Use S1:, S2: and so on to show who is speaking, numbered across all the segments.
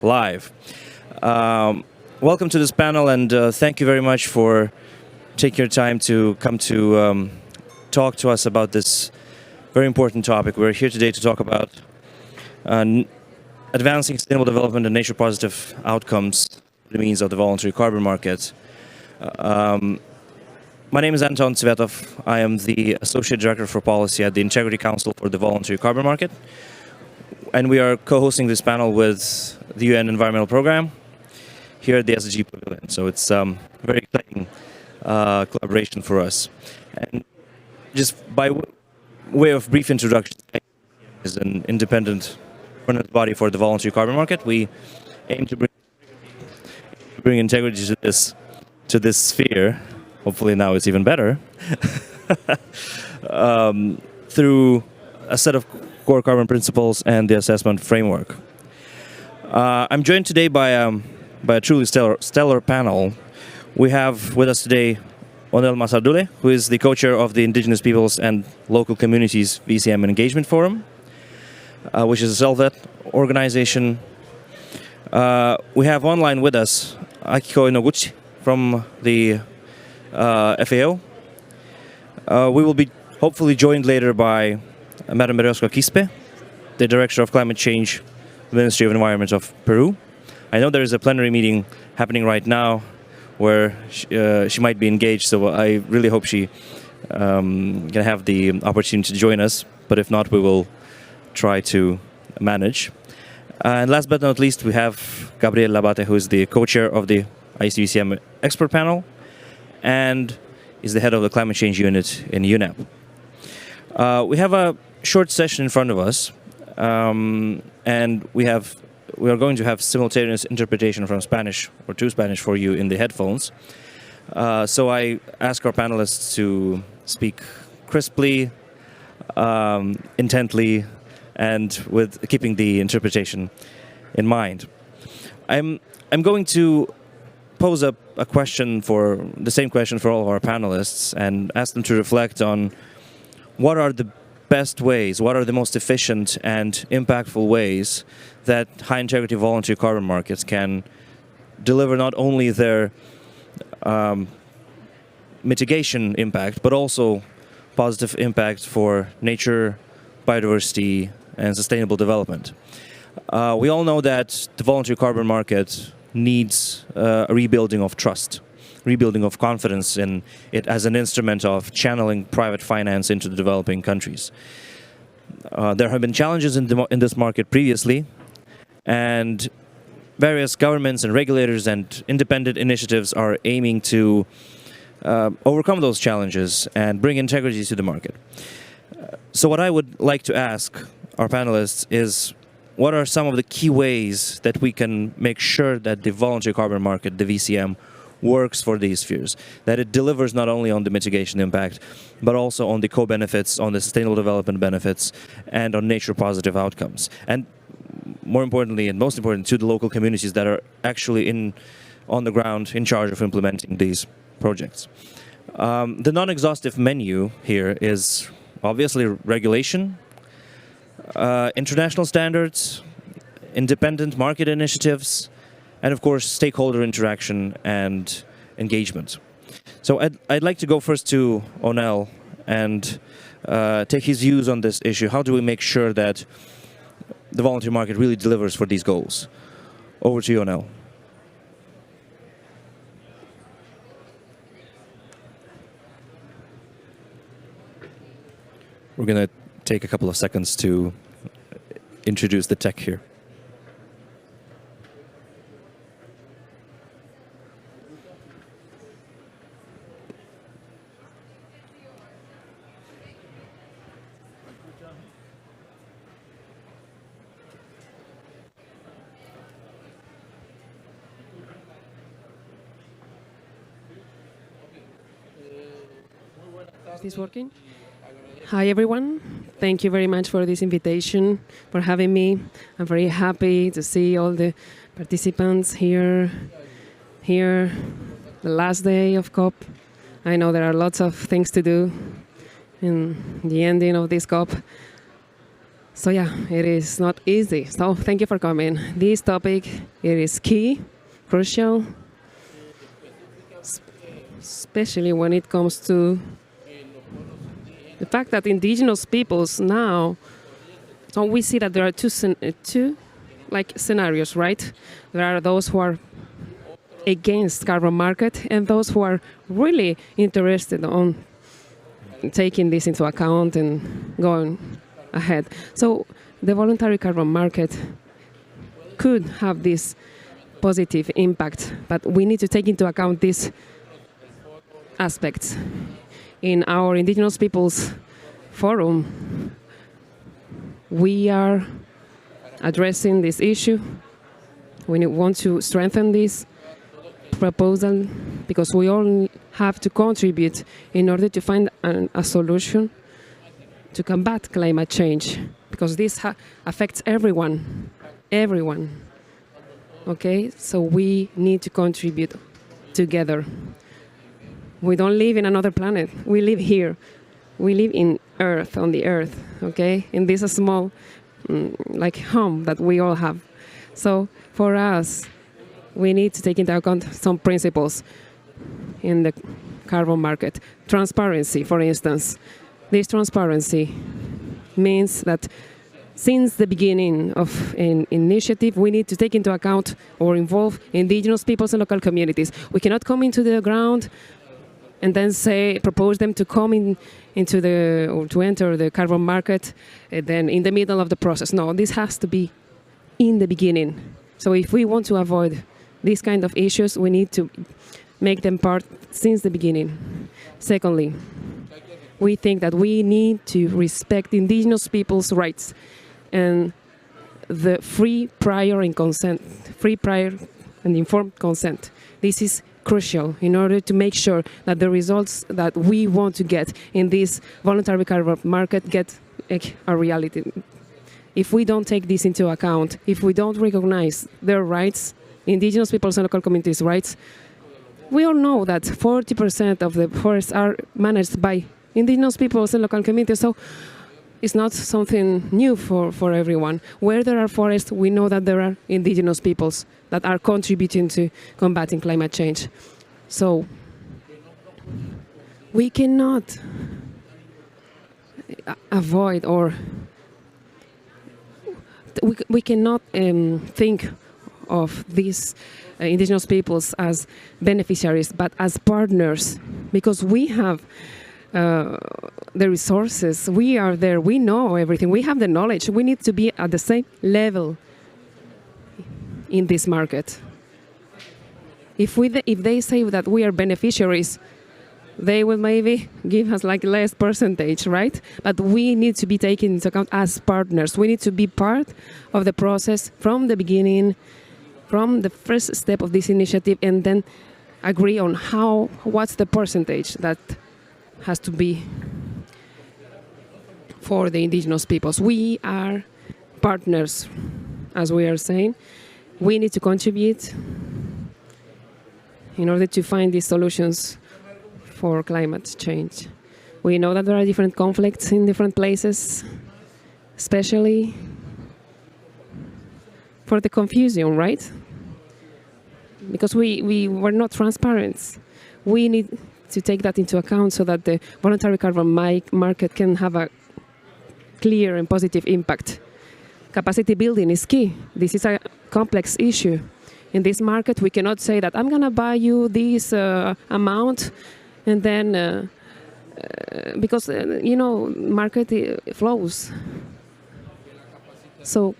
S1: live. Welcome to this panel, and thank you very much for taking your time to come to talk to us about this very important topic. We're here today to talk about advancing sustainable development and nature-positive outcomes by means of the voluntary carbon market. My name is Anton Tsvetov. I am the Associate Director for Policy at the Integrity Council for the Voluntary Carbon Market. And we are co-hosting this panel with the UN Environmental Program here at the SDG Pavilion. So it's a very exciting collaboration for us. And just by way of brief introduction, is an independent body for the voluntary carbon market. We aim to bring integrity to this sphere. Hopefully now it's even better through a set of core carbon principles and the assessment framework. I'm joined today by a truly stellar panel. We have with us today Onel Masardule, who is the co-chair of the Indigenous Peoples and Local Communities VCM Engagement Forum, which is a self-led organization. We have online with us Akiko Inoguchi from the FAO. We will be hopefully joined later by Madam Berioska Quispe, the Director of Climate Change, Ministry of Environment of Peru. I know there is a plenary meeting happening right now where she might be engaged, so I really hope she can have the opportunity to join us, but if not, we will try to manage. And last but not least, we have Gabriel Labate, who is the co-chair of the ICVCM expert panel and is the head of the climate change unit in UNEP. We have a short session in front of us, and we are going to have simultaneous interpretation from Spanish or to Spanish for you in the headphones. So I ask our panelists to speak crisply, intently, and with keeping the interpretation in mind. I'm going to pose a question the same question for all of our panelists and ask them to reflect on what are the best ways, what are the most efficient and impactful ways that high-integrity voluntary carbon markets can deliver not only their mitigation impact, but also positive impact for nature, biodiversity, and sustainable development. We all know that the voluntary carbon market needs a rebuilding of trust, rebuilding of confidence in it as an instrument of channeling private finance into the developing countries. There have been challenges in this market previously, and various governments and regulators and independent initiatives are aiming to overcome those challenges and bring integrity to the market. So what I would like to ask our panelists is, what are some of the key ways that we can make sure that the voluntary carbon market, the VCM, works for these spheres, that it delivers not only on the mitigation impact, but also on the co-benefits, on the sustainable development benefits, and on nature-positive outcomes. And more importantly, and most important, to the local communities that are actually on the ground in charge of implementing these projects. The non-exhaustive menu here is obviously regulation, international standards, independent market initiatives, and of course stakeholder interaction and engagement. So I'd like to go first to Onel and take his views on this issue. How do we make sure that the voluntary market really delivers for these goals? Over to you, Onel. We're going to take a couple of seconds to introduce the tech here.
S2: Is this working? Hi, everyone. Thank you very much for this invitation, for having me. I'm very happy to see all the participants here, the last day of COP. I know there are lots of things to do in the ending of this COP. So yeah, it is not easy. So thank you for coming. This topic, it is key, crucial, especially when it comes to the fact that indigenous peoples now, so we see that there are two like scenarios, right? There are those who are against carbon market and those who are really interested on taking this into account and going ahead. So the voluntary carbon market could have this positive impact, but we need to take into account these aspects. In our Indigenous Peoples Forum, we are addressing this issue. We want to strengthen this proposal because we all have to contribute in order to find a solution to combat climate change, because this affects everyone. Okay, so we need to contribute together. We don't live in another planet. We live here. We live in Earth, on the Earth, okay? In this small, like home that we all have. So for us, we need to take into account some principles in the carbon market. Transparency, for instance. This transparency means that since the beginning of an initiative, we need to take into account or involve indigenous peoples and local communities. We cannot come into the ground and then propose them to come or to enter the carbon market, then in the middle of the process. No, this has to be in the beginning. So if we want to avoid these kind of issues, we need to make them part since the beginning. Secondly, we think that we need to respect indigenous people's rights and the free, prior, and informed consent. This is crucial in order to make sure that the results that we want to get in this voluntary carbon market get a reality. If we don't take this into account, if we don't recognize their rights, indigenous peoples and local communities' rights, we all know that 40% of the forests are managed by indigenous peoples and local communities, so it's not something new for everyone. Where there are forests, we know that there are indigenous peoples that are contributing to combating climate change. So we cannot avoid or we cannot think of these indigenous peoples as beneficiaries, but as partners, because we have the resources, we are there, we know everything, we have the knowledge. We need to be at the same level in this market. If they say that we are beneficiaries, they will maybe give us like less percentage, right? But we need to be taken into account as partners. We need to be part of the process from the beginning, from the first step of this initiative, and then agree on what's the percentage that has to be for the indigenous peoples. We are partners, as we are saying. We need to contribute in order to find these solutions for climate change. We know that there are different conflicts in different places, especially for the confusion, right? Because we were not transparent. We need to take that into account so that the voluntary carbon market can have a clear and positive impact. Capacity building is key. This is a complex issue. In this market, we cannot say that I'm going to buy you this amount and then, because, market flows. So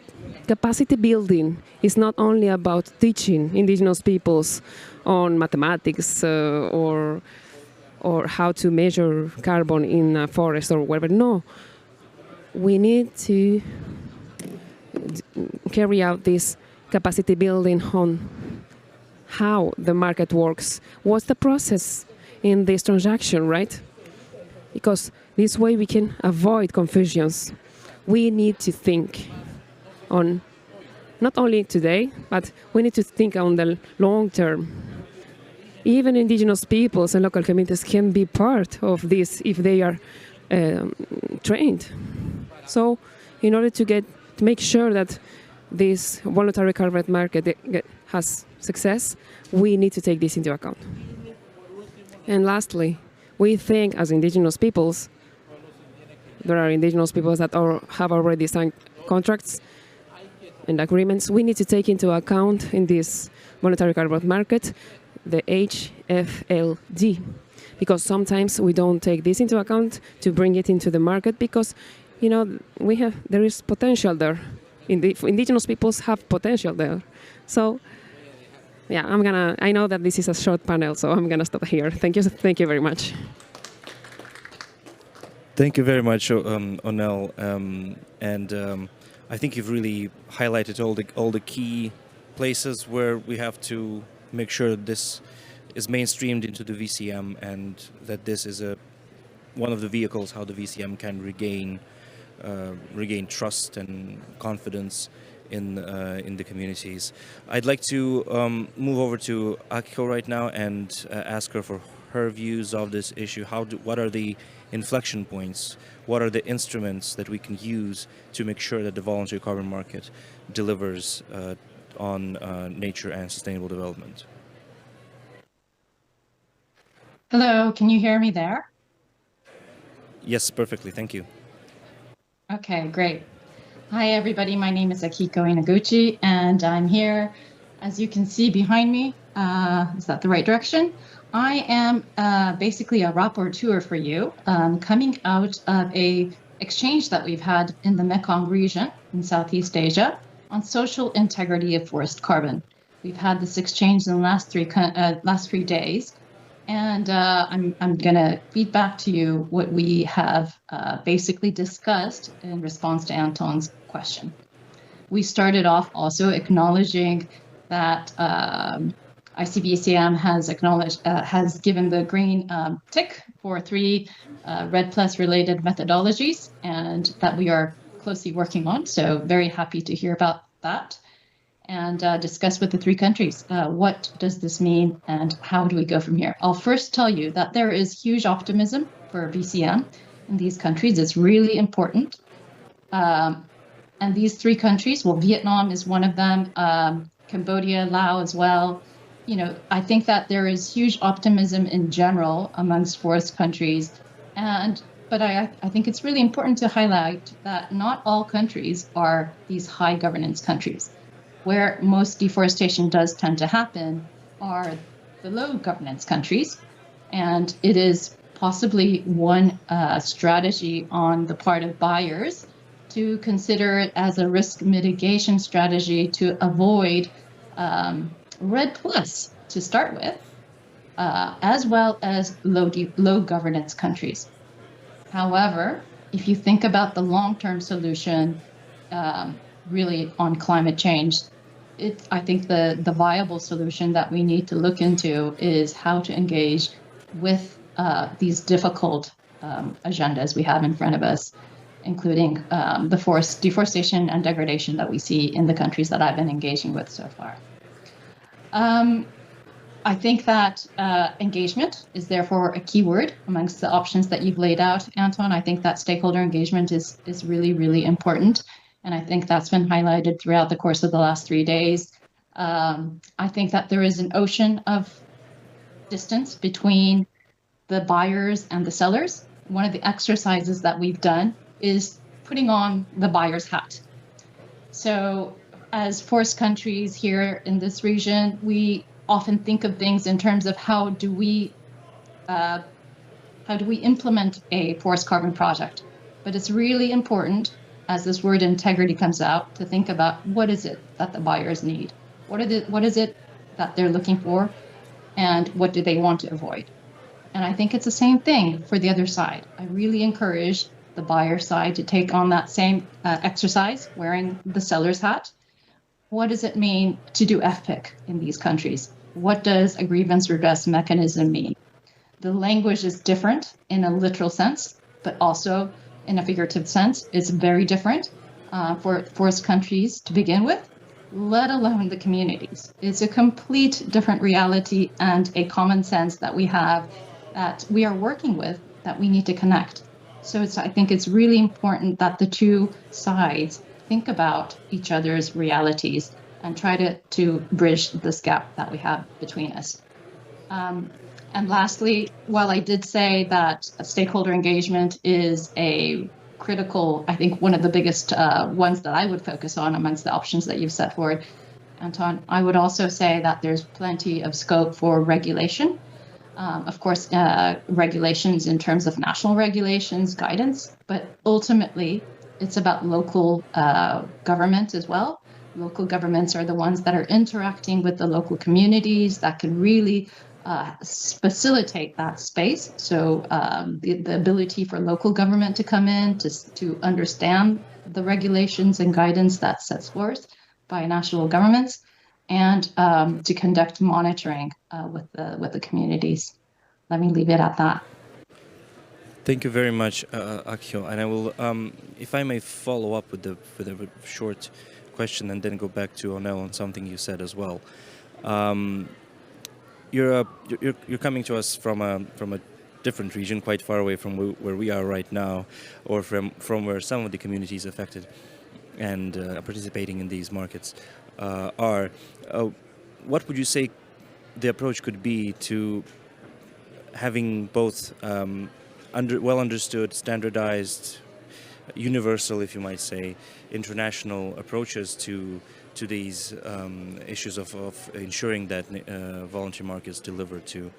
S2: capacity building is not only about teaching indigenous peoples on mathematics or how to measure carbon in a forest or whatever. No, we need to carry out this capacity building on how the market works. What's the process in this transaction, right? Because this way we can avoid confusions. We need to think on not only today, but we need to think on the long term. Even indigenous peoples and local communities can be part of this if they are trained. So in order to make sure that this voluntary carbon market has success, we need to take this into account. And lastly, we think as indigenous peoples, there are indigenous peoples that have already signed contracts and agreements. We need to take into account in this monetary carbon market the HFLD, because sometimes we don't take this into account to bring it into the market because, there is potential there. Indigenous peoples have potential there. So, yeah, I know that this is a short panel, so I'm gonna stop here. Thank you very much.
S1: Thank you very much, Onel. I think you've really highlighted all the key places where we have to make sure this is mainstreamed into the VCM, and that this is one of the vehicles how the VCM can regain trust and confidence in the communities. I'd like to move over to Akiko right now and ask her for her views of this issue. What are the inflection points? What are the instruments that we can use to make sure that the voluntary carbon market delivers on nature and sustainable development?
S3: Hello, can you hear me there?
S1: Yes, perfectly. Thank you.
S3: Okay, great. Hi, everybody. My name is Akiko Inaguchi, and I'm here, as you can see behind me. Is that the right direction? I am basically a rapporteur for you, coming out of a exchange that we've had in the Mekong region in Southeast Asia on social integrity of forest carbon. We've had this exchange in the last three days, and I'm going to feed back to you what we have basically discussed in response to Anton's question. We started off also acknowledging that ICBCM has given the green tick for 3 REDD+ related methodologies, and that we are closely working on. So very happy to hear about that, and discuss with the 3 countries what does this mean and how do we go from here. I'll first tell you that there is huge optimism for VCM in these countries. It's really important. And these 3 countries, well, Vietnam is one of them, Cambodia, Laos as well. I think that there is huge optimism in general amongst forest countries. But I think it's really important to highlight that not all countries are these high governance countries. Where most deforestation does tend to happen are the low governance countries. And it is possibly one strategy on the part of buyers to consider it as a risk mitigation strategy to avoid REDD+ to start with, as well as low governance countries. However, if you think about the long-term solution, really on climate change, I think the viable solution that we need to look into is how to engage with these difficult agendas we have in front of us, including the forest deforestation and degradation that we see in the countries that I've been engaging with so far. I think that engagement is therefore a key word amongst the options that you've laid out, Anton. I think that stakeholder engagement is really, really important. And I think that's been highlighted throughout the course of the last 3 days. I think that there is an ocean of distance between the buyers and the sellers. One of the exercises that we've done is putting on the buyer's hat. So as forest countries here in this region, we often think of things in terms of how do we implement a forest carbon project. But it's really important, as this word integrity comes out, to think about what is it that the buyers need? What is it that they're looking for? And what do they want to avoid? And I think it's the same thing for the other side. I really encourage the buyer side to take on that same exercise, wearing the seller's hat. What does it mean to do FPIC in these countries? What does a grievance redress mechanism mean? The language is different in a literal sense, but also in a figurative sense. It's very different for forest countries to begin with, let alone the communities. It's a complete different reality and a common sense that we have that we are working with that we need to connect. So I think it's really important that the two sides think about each other's realities and try to bridge this gap that we have between us. And lastly, while I did say that stakeholder engagement is a critical, I think one of the biggest ones that I would focus on amongst the options that you've set forward, Anton, I would also say that there's plenty of scope for regulation. Of course, regulations in terms of national regulations, guidance, but ultimately it's about local government as well. Local governments are the ones that are interacting with the local communities that can really facilitate that space. So the ability for local government to come in to understand the regulations and guidance that sets forth by national governments, and to conduct monitoring with the communities. Let me leave it at that.
S1: Thank you very much, Akio. And I will, if I may follow up with a short question and then go back to Onel on something you said as well. You're coming to us from a different region, quite far away from where we are right now, or from where some of the communities affected and participating in these markets are. What would you say the approach could be to having both well understood, standardized, universal, if you might say, international approaches to these issues of ensuring that voluntary markets deliver to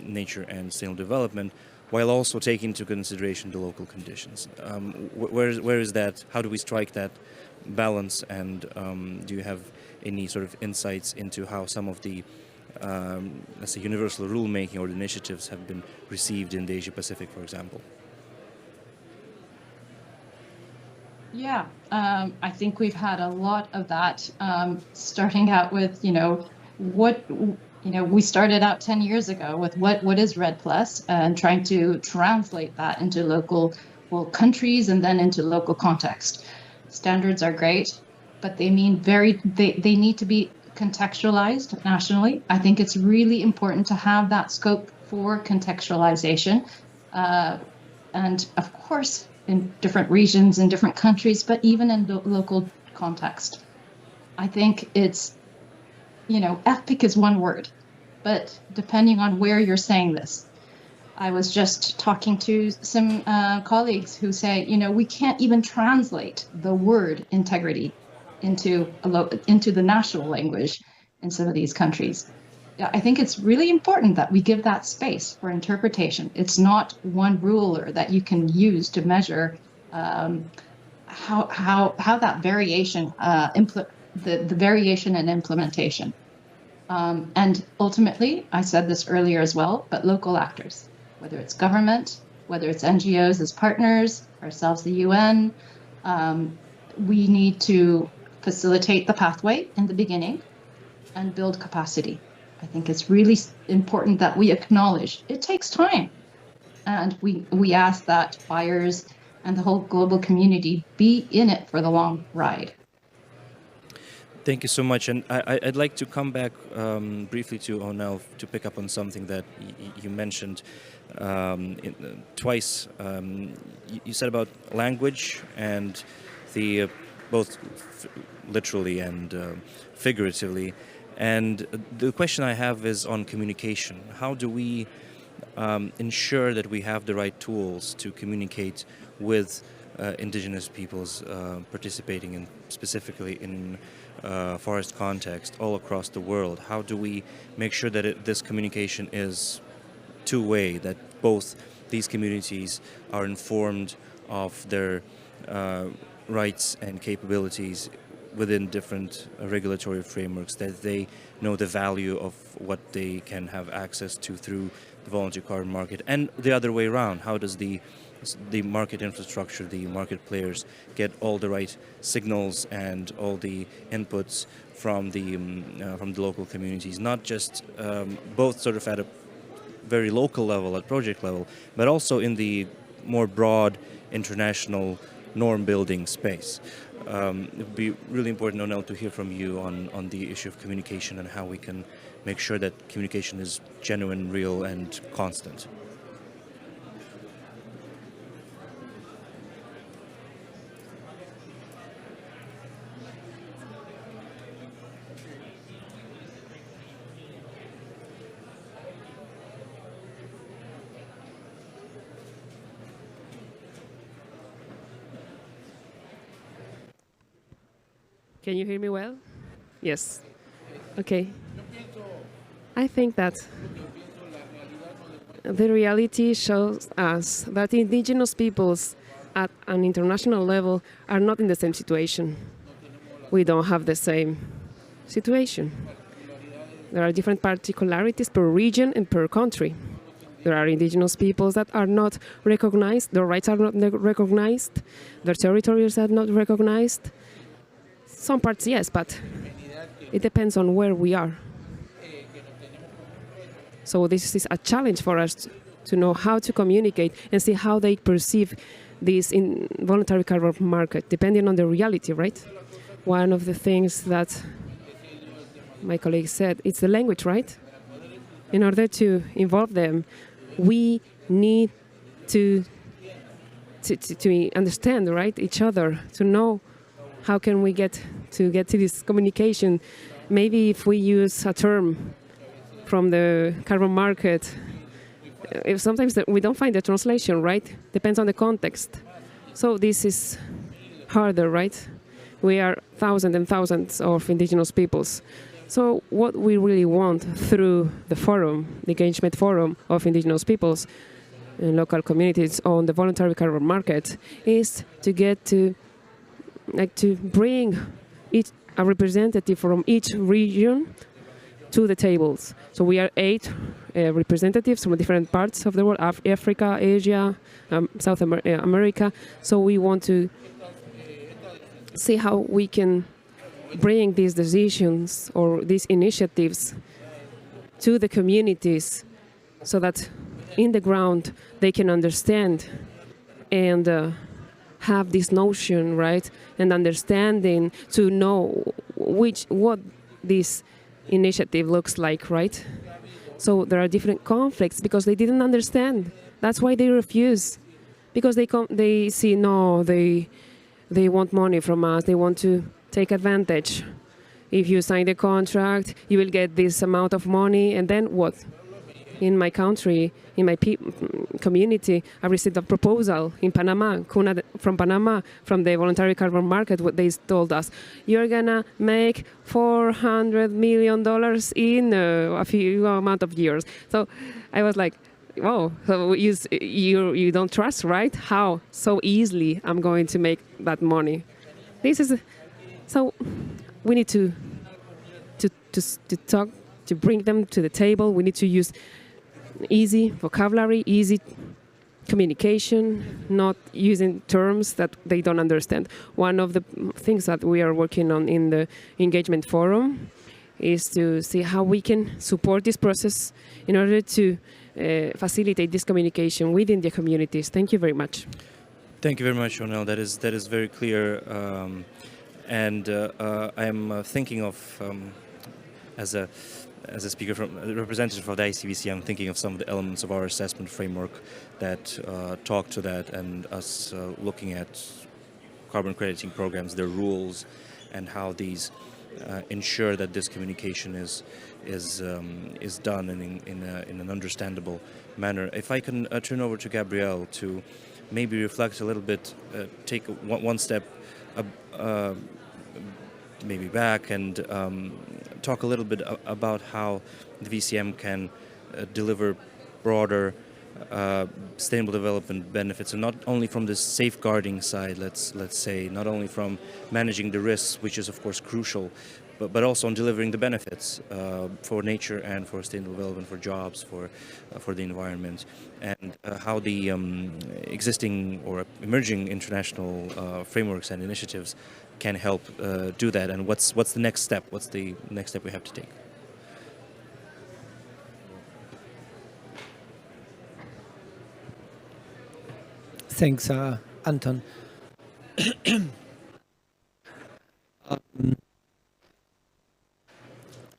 S1: nature and sustainable development, while also taking into consideration the local conditions? Where is that? How do we strike that balance? And do you have any sort of insights into how some of the let's say universal rulemaking or initiatives have been received in the Asia Pacific, for example?
S3: Yeah, I think we've had a lot of that, starting out with, we started out 10 years ago with what is REDD+, and trying to translate that into local, countries and then into local context. Standards are great, but they mean they need to be contextualized nationally. I think it's really important to have that scope for contextualization, and of course in different regions and different countries, but even in the local context. I think it's, epic is one word, but depending on where you're saying this. I was just talking to some colleagues who say, we can't even translate the word integrity into the national language in some of these countries. I think it's really important that we give that space for interpretation. It's not one ruler that you can use to measure how that variation, the variation and implementation. And ultimately, I said this earlier as well, but local actors, whether it's government, whether it's NGOs as partners, ourselves, the UN, we need to facilitate the pathway in the beginning and build capacity. I think it's really important that we acknowledge it takes time. And we ask that buyers and the whole global community be in it for the long ride.
S1: Thank you so much. And I'd like to come back briefly to Onel to pick up on something that you mentioned twice. You said about language and the both literally and figuratively. And the question I have is on communication. How do we ensure that we have the right tools to communicate with indigenous peoples participating in specifically in forest context all across the world? How do we make sure that this communication is two-way, that both these communities are informed of their rights and capabilities within different regulatory frameworks, that they know the value of what they can have access to through the voluntary carbon market, and the other way around? How does the market infrastructure, the market players, get all the right signals and all the inputs from the local communities, not just both sort of at a very local level, at project level, but also in the more broad international norm building space? It would be really important, Onel, to hear from you on the issue of communication and how we can make sure that communication is genuine, real, and constant.
S2: Can you hear me well? Yes. Okay. I think that the reality shows us that indigenous peoples at an international level are not in the same situation. We don't have the same situation. There are different particularities per region and per country. There are indigenous peoples that are not recognized, their rights are not recognized, their territories are not recognized. Some parts, yes, but it depends on where we are. So this is a challenge for us to know how to communicate and see how they perceive this involuntary carbon market, depending on the reality, right? One of the things that my colleague said, it's the language, right? In order to involve them, we need to understand, right, each other, to know how can we get to this communication. Maybe if we use a term from the carbon market, if sometimes we don't find the translation, right? Depends on the context. So this is harder, right? We are thousands and thousands of indigenous peoples. So what we really want through the forum, the engagement forum of indigenous peoples and local communities on the voluntary carbon market, is to get to bring a representative from each region to the tables. So we are 8 representatives from different parts of the world, Africa, Asia, South America. So we want to see how we can bring these decisions or these initiatives to the communities so that in the ground they can understand and have this notion, right, and understanding to know what this initiative looks like, right? So there are different conflicts because they didn't understand. That's why they refuse, because they see, no, they want money from us, they want to take advantage. If you sign the contract, you will get this amount of money, and then what? In my country, in my community, I received a proposal in Panama, from Panama, from the voluntary carbon market. What they told us, you're gonna make $400 million in a few amount of years. So I was like, oh, so you don't trust, right? How so easily I'm going to make that money? This is so we need to talk, to bring them to the table. We need to use easy vocabulary, easy communication, not using terms that they don't understand. One of the things that we are working on in the engagement forum is to see how we can support this process in order to facilitate this communication within the communities. Thank you very much.
S1: Thank you very much, Onel. That is very clear. And I'm thinking of, as a speaker from a representative of the ICBC, I'm thinking of some of the elements of our assessment framework that talk to that, and us looking at carbon crediting programs, their rules, and how these ensure that this communication is done in an understandable manner. If I can turn over to Gabrielle to maybe reflect a little bit, take one step maybe back and talk a little bit about how the VCM can deliver broader sustainable development benefits, and not only from the safeguarding side, let's say, not only from managing the risks, which is of course crucial, but also on delivering the benefits for nature and for sustainable development, for jobs, for the environment, and how the existing or emerging international frameworks and initiatives can help do that, and what's the next step? What's the next step we have to take?
S4: Thanks, Anton.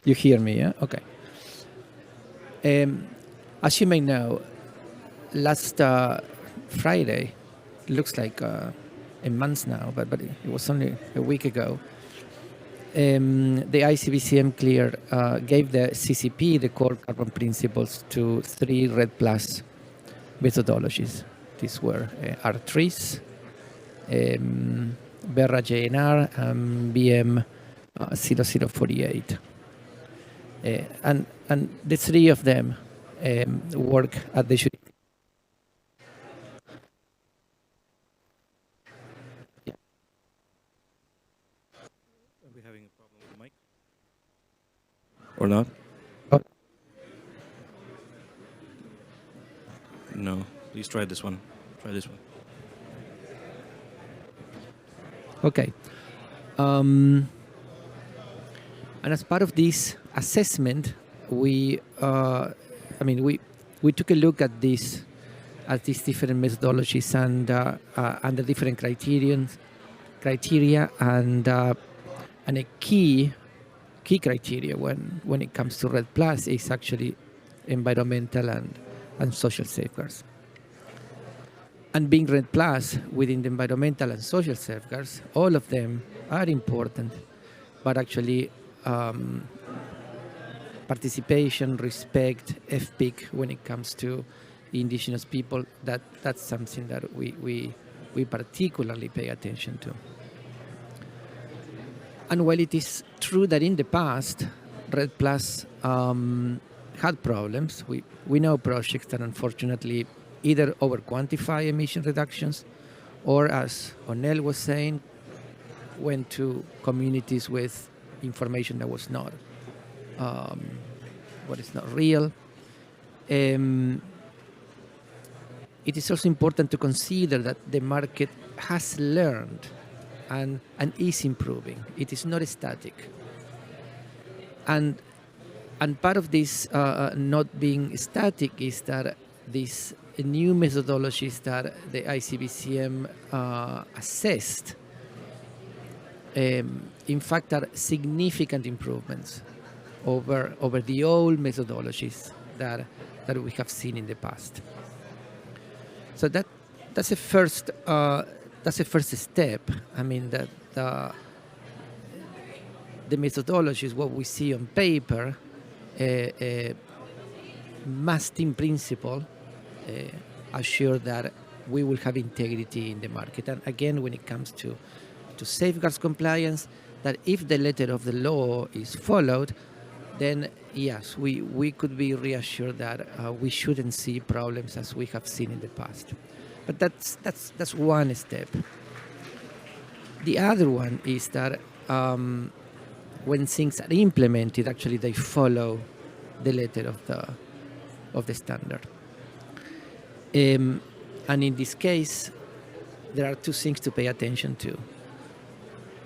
S4: You hear me, yeah? Okay. As you may know, last Friday, looks like a month now, but it was only a week ago, the ICBCM gave the CCP the core carbon principles to 3 RED Plus methodologies. These were R3s, Berra JNR, and BM 0048. And the three of them work at the
S1: Are we having a problem with the mic? Or not?
S4: Oh.
S1: No. Please try this one. Try this one.
S4: Okay. And as part of this assessment, we took a look at these different methodologies and the different criteria, and a key criteria when it comes to REDD+ is actually environmental and social safeguards. And being REDD+ within the environmental and social safeguards, all of them are important, but actually participation, respect, FPIC when it comes to indigenous people, that's something that we particularly pay attention to. And while it is true that in the past, REDD+ had problems, we know projects that unfortunately either over-quantify emission reductions or, as Onel was saying, went to communities with information that was not real. It is also important to consider that the market has learned and is improving. It is not static. And part of this not being static is that these new methodologies that the ICBCM assessed, in fact, are significant improvements over the old methodologies that we have seen in the past. So that's a first step. I mean, that the methodologies, what we see on paper, must in principle assure that we will have integrity in the market. And again, when it comes to safeguards compliance, that if the letter of the law is followed, then yes, we could be reassured that we shouldn't see problems as we have seen in the past. But that's one step. The other one is that when things are implemented, actually they follow the letter of the standard. And in this case, there are two things to pay attention to.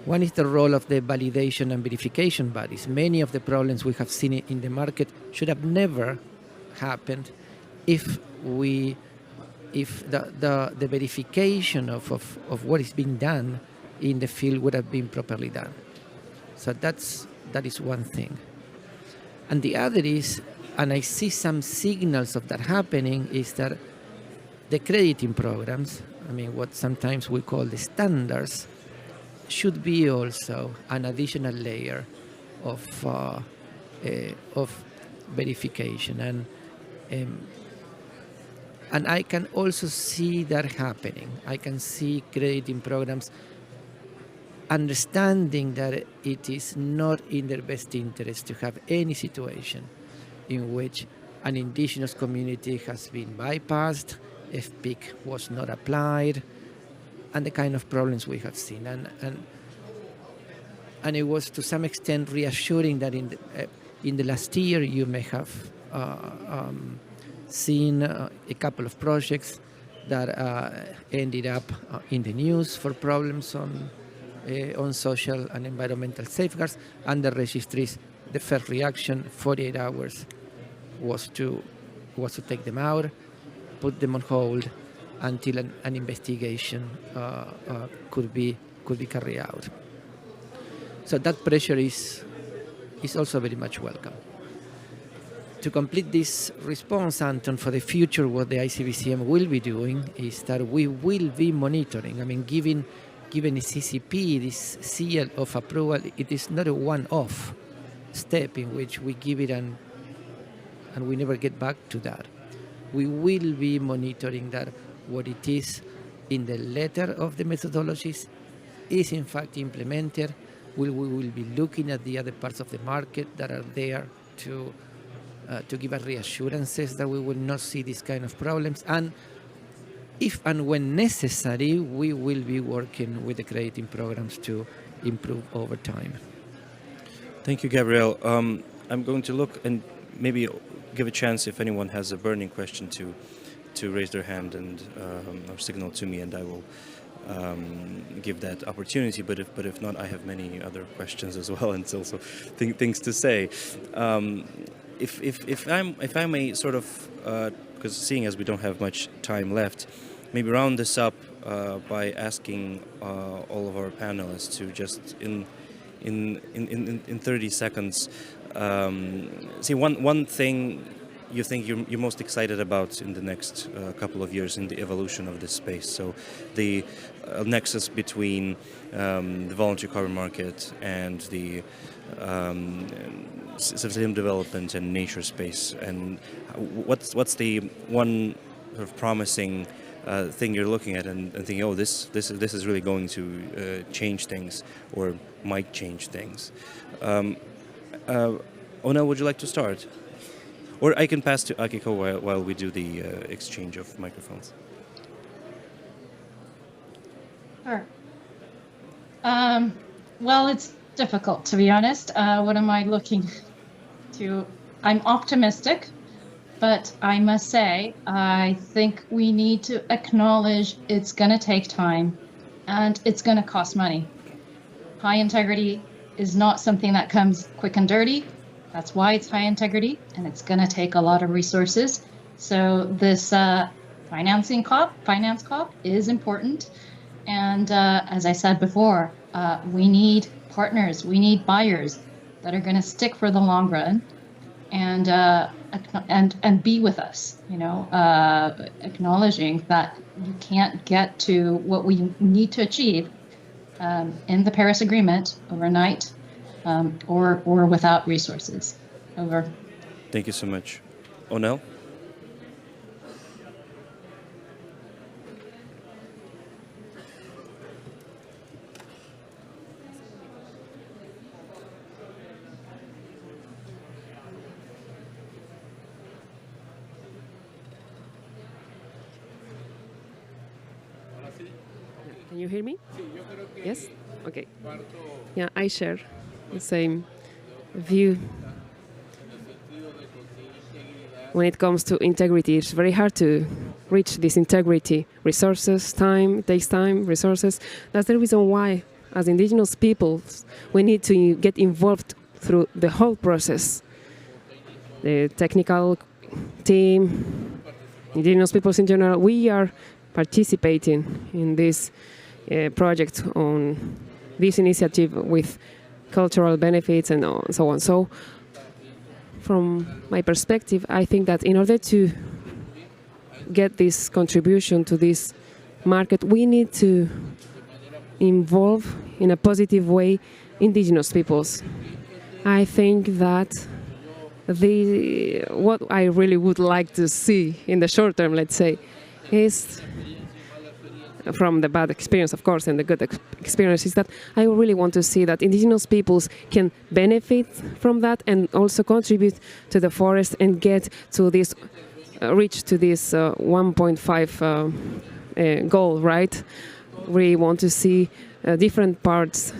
S4: One is the role of the validation and verification bodies. Many of the problems we have seen in the market should have never happened if the verification of what is being done in the field would have been properly done. So that is one thing. And the other is, and I see some signals of that happening, is that the crediting programs, I mean, what sometimes we call the standards, should be also an additional layer of verification, and I can also see that happening. I can see crediting programs understanding that it is not in their best interest to have any situation in which an indigenous community has been bypassed, FPIC was not applied, and the kind of problems we have seen. And it was to some extent reassuring that in the last year you may have seen a couple of projects that ended up in the news for problems on social and environmental safeguards, and the registries, the first reaction, 48 hours, was to take them out, put them on hold until an investigation could be carried out. So that pressure is also very much welcome. To complete this response, Anton, for the future, what the ICBCM will be doing is that we will be monitoring. I mean, given a CCP, this seal of approval, it is not a one-off step in which we give it and we never get back to that. We will be monitoring that, what it is in the letter of the methodologies, is in fact implemented, we will be looking at the other parts of the market that are there to give us reassurances that we will not see these kind of problems. And if and when necessary, we will be working with the crediting programs to improve over time.
S1: Thank you, Gabriel. I'm going to look and maybe give a chance if anyone has a burning question to raise their hand and or signal to me, and I will give that opportunity. But if not, I have many other questions as well, and also things to say. If I may sort of, because seeing as we don't have much time left, maybe round this up by asking all of our panelists to just in 30 seconds say one thing you think you're most excited about in the next couple of years in the evolution of this space. So the nexus between the voluntary carbon market and the sustainable development and nature space, and what's the one sort of promising thing you're looking at and thinking, oh, this is really going to change things or might change things. Onel, would you like to start? Or I can pass to Akiko while we do the exchange of microphones.
S3: Sure. Well, it's difficult, to be honest. What am I looking to? I'm optimistic, but I must say, I think we need to acknowledge it's going to take time and it's going to cost money. High integrity is not something that comes quick and dirty. That's why it's high integrity, and it's going to take a lot of resources. So this finance COP is important. And as I said before, we need partners, we need buyers that are going to stick for the long run and be with us, acknowledging that you can't get to what we need to achieve in the Paris Agreement overnight. Or without resources. Over.
S1: Thank you so much. Onel?
S2: Can you hear me? Yes? Okay. Yeah, I share the same view. When it comes to integrity, it's very hard to reach this integrity. Resources, time, it takes time, resources. That's the reason why, as indigenous peoples, we need to get involved through the whole process. The technical team, indigenous peoples in general, we are participating in this project on this initiative with cultural benefits and so on. So from my perspective, I think that in order to get this contribution to this market, we need to involve in a positive way indigenous peoples. I think that what I really would like to see in the short term, let's say, is from the bad experience, of course, and the good experience, is that I really want to see that indigenous peoples can benefit from that and also contribute to the forest and get to this, reach to this 1.5 goal, right? We want to see different parts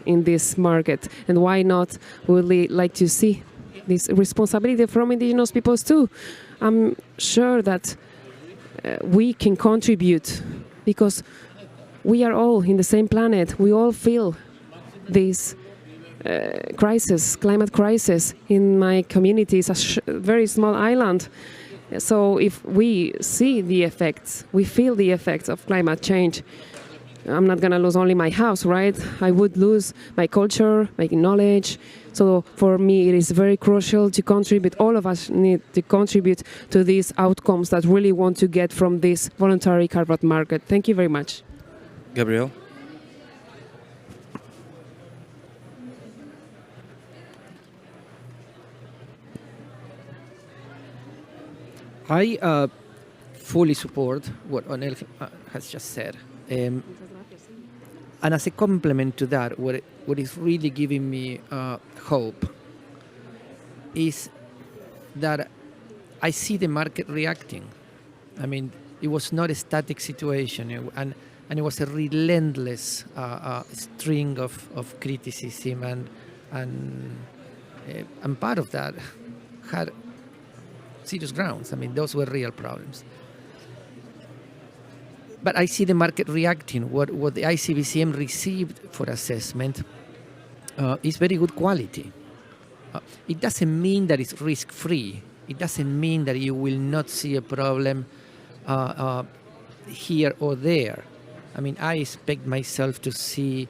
S2: in this market, and why not would we like to see this responsibility from indigenous peoples too? I'm sure that we can contribute, because we are all in the same planet. We all feel this crisis, climate crisis. In my community, it's a very small island. So if we see the effects, we feel the effects of climate change, I'm not going to lose only my house, right? I would lose my culture, my knowledge. So for me, it is very crucial to contribute. All of us need to contribute to these outcomes that really want to get from this voluntary carbon market. Thank you very much.
S1: Gabriel?
S4: I fully support what Onel has just said. And as a complement to that, what is really giving me hope is that I see the market reacting. I mean, it was not a static situation, and it was a relentless string of criticism, and part of that had serious grounds. I mean, those were real problems. But I see the market reacting. What the ICBCM received for assessment is very good quality. It doesn't mean that it's risk-free. It doesn't mean that you will not see a problem here or there. I mean, I expect myself to see,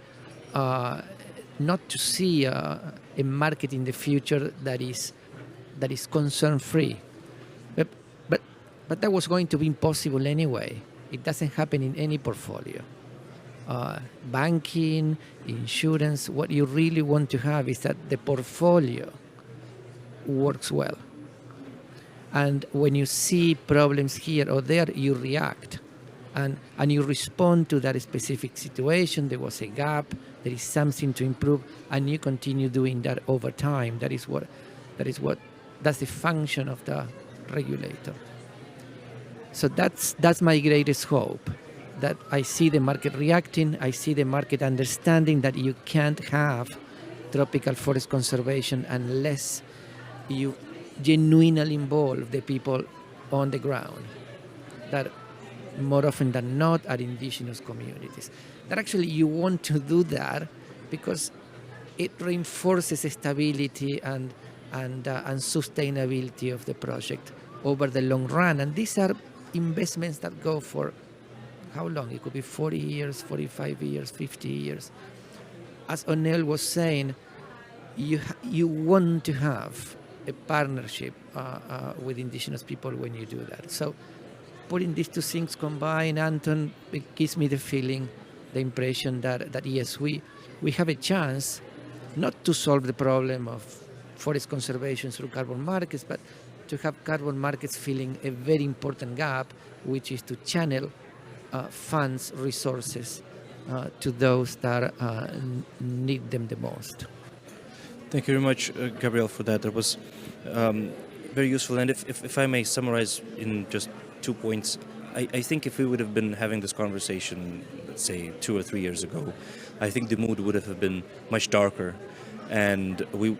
S4: not to see a market in the future that is concern-free. But that was going to be impossible anyway. It doesn't happen in any portfolio. Banking, insurance, what you really want to have is that the portfolio works well. And when you see problems here or there, you react. And you respond to that specific situation. There was a gap, there is something to improve, and you continue doing that over time. That's the function of the regulator. So that's my greatest hope, that I see the market reacting, I see the market understanding that you can't have tropical forest conservation unless you genuinely involve the people on the ground, that more often than not are indigenous communities. That actually you want to do that because it reinforces stability and sustainability of the project over the long run. And these are investments that go for how long? It could be 40 years, 45 years, 50 years. As Onel was saying, you want to have a partnership with indigenous people when you do that. So putting these two things combined, Anton, it gives me the feeling, the impression that yes, we have a chance not to solve the problem of forest conservation through carbon markets, but to have carbon markets filling a very important gap, which is to channel funds, resources to those that need them the most.
S1: Thank you very much, Gabriel, for that. That was very useful. And if I may summarize in just 2 points, I think if we would have been having this conversation, let's say 2 or 3 years ago, I think the mood would have been much darker, and we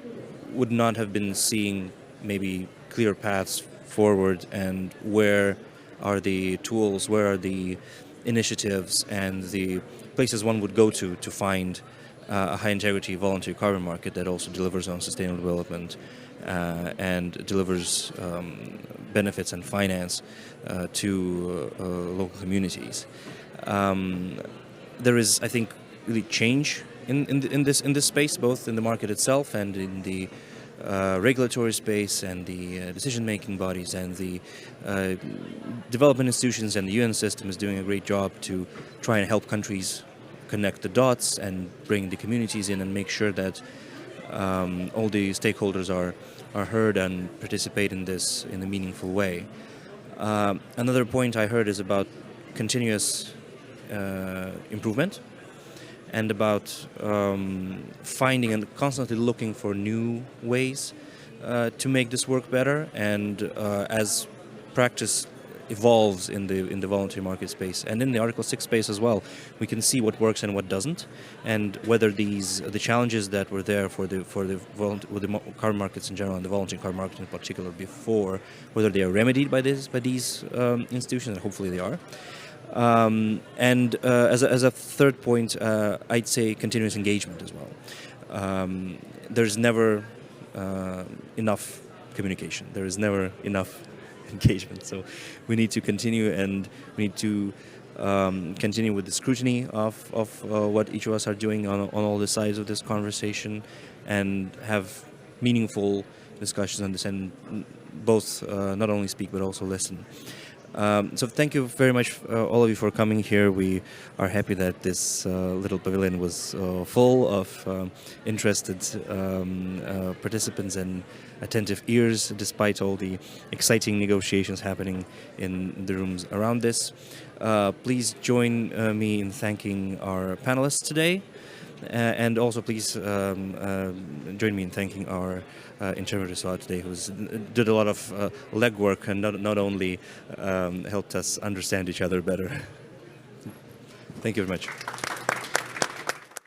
S1: would not have been seeing maybe clear paths forward, and where are the tools, where are the initiatives and the places one would go to find a high integrity voluntary carbon market that also delivers on sustainable development and delivers benefits and finance to local communities. There is, I think, really change in this space, both in the market itself and in the regulatory space and the decision-making bodies, and the development institutions and the UN system is doing a great job to try and help countries connect the dots and bring the communities in and make sure that all the stakeholders are heard and participate in this in a meaningful way. Another point I heard is about continuous improvement, and about finding and constantly looking for new ways to make this work better. And as practice evolves in the voluntary market space and in the Article 6 space as well, we can see what works and what doesn't, and whether the challenges that were there with the carbon markets in general and the voluntary carbon market in particular before, whether they are remedied by these institutions, and hopefully they are. As a third point, I'd say continuous engagement as well. There's never enough communication. There is never enough engagement. So we need to continue, and we need to continue with the scrutiny of what each of us are doing on all the sides of this conversation, and have meaningful discussions on this, and both not only speak but also listen. So thank you very much, all of you, for coming here. We are happy that this little pavilion was full of interested participants and attentive ears, despite all the exciting negotiations happening in the rooms around this. Please join me in thanking our panelists today. And also, please join me in thanking our interpreter today, who did a lot of legwork and not only helped us understand each other better. Thank you very much.